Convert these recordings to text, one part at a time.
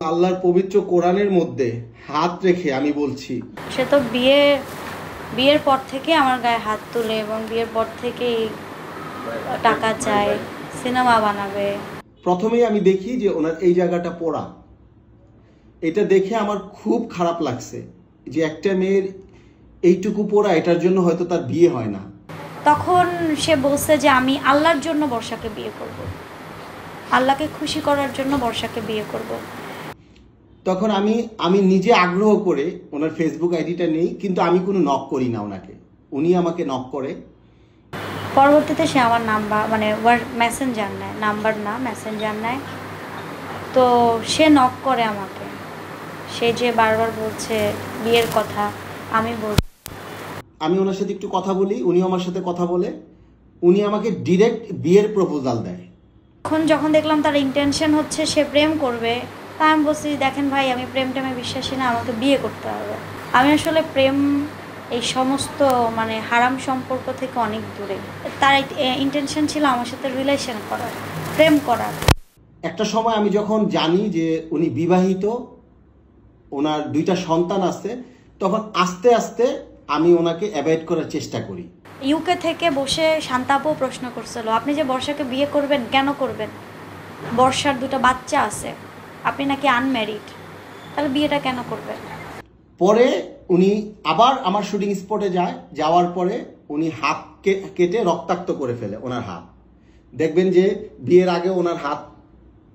আল্লাহর পবিত্র কোরআনের মধ্যে হাত রেখে আমি বলছি, সে তো বিয়ের পর থেকে আমার গায়ে হাত তুলে এবং বিয়ের পর থেকেই টাকা চায়, সিনেমা বানাবে। প্রথমেই আমি দেখি যে ওনার এই জায়গাটা পোড়া। এটা দেখে আমার খুব খারাপ লাগছে যে একটা মেয়ের এইটুকু পোড়া, এটার জন্য হয়তো তার বিয়ে হয় না। তখন সে বলছে যে আমি আল্লাহর জন্য বর্ষাকে বিয়ে করব, আল্লাহকে খুশি করার জন্য বর্ষাকে বিয়ে করব। তখন আমি নিজে আগ্রহ করে ওনার ফেসবুক আইডিটা নেই, কিন্তু আমি কোনো নক করি না ওনাকে, উনি আমাকে নক করে। পরবর্তীতে সে আমার নাম্বার মানে মেসেঞ্জার নেয়, নাম্বার না মেসেঞ্জার নেয়। তো সে নক করে আমাকে, সে যে বারবার বলছে বিয়ের কথা, আমি ওনার সাথে একটু কথা বলি, উনি আমার সাথে কথা বলে, উনি আমাকে ডিরেক্ট বিয়ের প্রপোজাল দেয়। যখন দেখলাম তার ইন্টেনশন হচ্ছে সে প্রেম করবে, তা আমি বলছি দেখেন ভাই, আমি প্রেম টেমে বিশ্বাসী না, আমাকে বিয়ে করতে হবে। আমি আসলে প্রেম এই সমস্ত মানে হারাম সম্পর্ক থেকে অনেক দূরে। তার ইন্টেনশন ছিল আমার সাথে রিলেশন করার, প্রেম করার। একটা সময় আমি যখন জানি যে উনি বিবাহিত, ওনার 2টা সন্তান আছে, তখন আস্তে আস্তে আমি ওনাকে অ্যাভয়েড করার চেষ্টা করি। ইউকে থেকে বসে শান্তাপও প্রশ্ন করছিল, আপনি যে বর্ষাকে বিয়ে করবেন, কেন করবেন? বর্ষার 2টা বাচ্চা আছে, আপনি নাকি আনম্যারিড, তাহলে বিয়েটা কেন করবেন? পরে উনি আবার আমার শুটিং স্পটে যায়, যাওয়ার পরে উনি হাত কেটে রক্তাক্ত করে ফেলে ওনার হাত। দেখবেন যে বিয়ের আগে ওনার হাত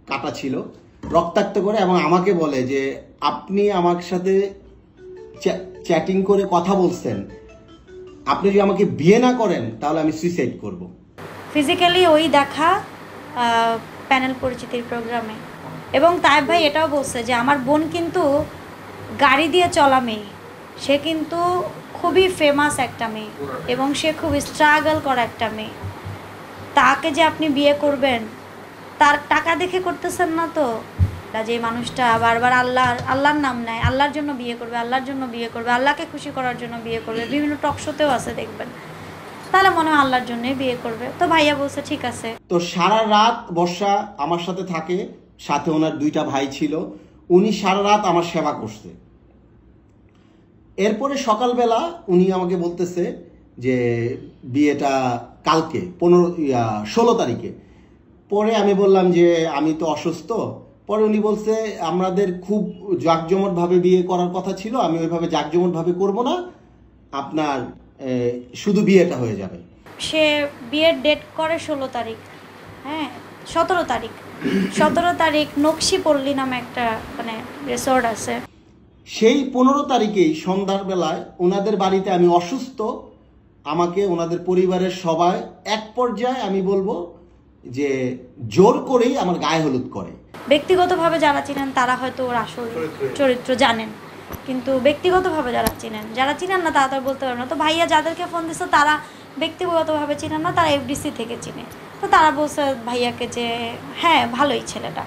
কাটা ছিল, রক্তাক্ত করে, এবং আমাকে বলে যে আপনি আমার সাথে চ্যাটিং করে কথা বলছেন, আপনি যদি আমাকে বিয়ে না করেন তাহলে আমি সুইসাইড করব। ফিজিক্যালি ওই দেখা প্যানেল পরিচিতির প্রোগ্রামে। এবং তাইব ভাই এটাও বলছে যে আমার বোন কিন্তু গাড়ি দিয়ে চলা মেয়ে, সে কিন্তু খুবই ফেমাস একটা মেয়ে এবং সে খুব স্ট্রাগল করা একটা মেয়ে, তাকে যে আপনি বিয়ে করবেন তার টাকা দেখে করতেছেন না তো? যে মানুষটা বারবার আল্লাহর নাম নেয়, আল্লাহর জন্য বিয়ে করবে, আল্লাহর জন্য বিয়ে করবে, আল্লাহকে খুশি করার জন্য বিয়ে করবে, বিভিন্ন টক শোতেও আছে দেখবেন, তাহলে মনে হয় আল্লাহর জন্যই বিয়ে করবে। তো ভাইয়া বলছে ঠিক আছে। তো সারা রাত বর্ষা আমার সাথে থাকে, সাথে ওনার 2টা ভাই ছিল, উনি সারা রাত আমার সেবা করছে। এরপরে সকালবেলা উনি আমাকে বলতেছে যে বিয়েটা কালকে 16 তারিখে। পরে আমি বললাম যে আমি তো অসুস্থ। পরে উনি বলছে আমাদের খুব জাঁকজমটভাবে বিয়ে করার কথা ছিল, আমি ওইভাবে জাঁকজমটভাবে করব না, আপনার শুধু বিয়েটা হয়ে যাবে। সে বিয়ের ডেট করে 16 তারিখ, হ্যাঁ 17 তারিখ নকশিপল্লী নামে একটা মানে রিসোর্ট আছে। সেই 15 তারিখেই সন্ধ্যার বেলায় ওনাদের বাড়িতে আমি অসুস্থ, আমাকে ওনাদের পরিবারের সবাই এক পর্যায়ে আমি বলবো যে জোর করেই আমার গায়ে হলুদ করে। ব্যক্তিগতভাবে যারা চিনেন তারা হয়তো ওর আসল চরিত্র জানেন, কিন্তু ব্যক্তিগতভাবে যারা চিনেন না তারা তো বলতে পারবে না। তো ভাইয়া যাদেরকে ফোন দিচ্ছে তারা ব্যক্তিগতভাবে চিনেন না, তারা এফডিসি থেকে চিনে। তো তারা বলছে ভাইয়াকে যে হ্যাঁ ভালোই ছেলেটা।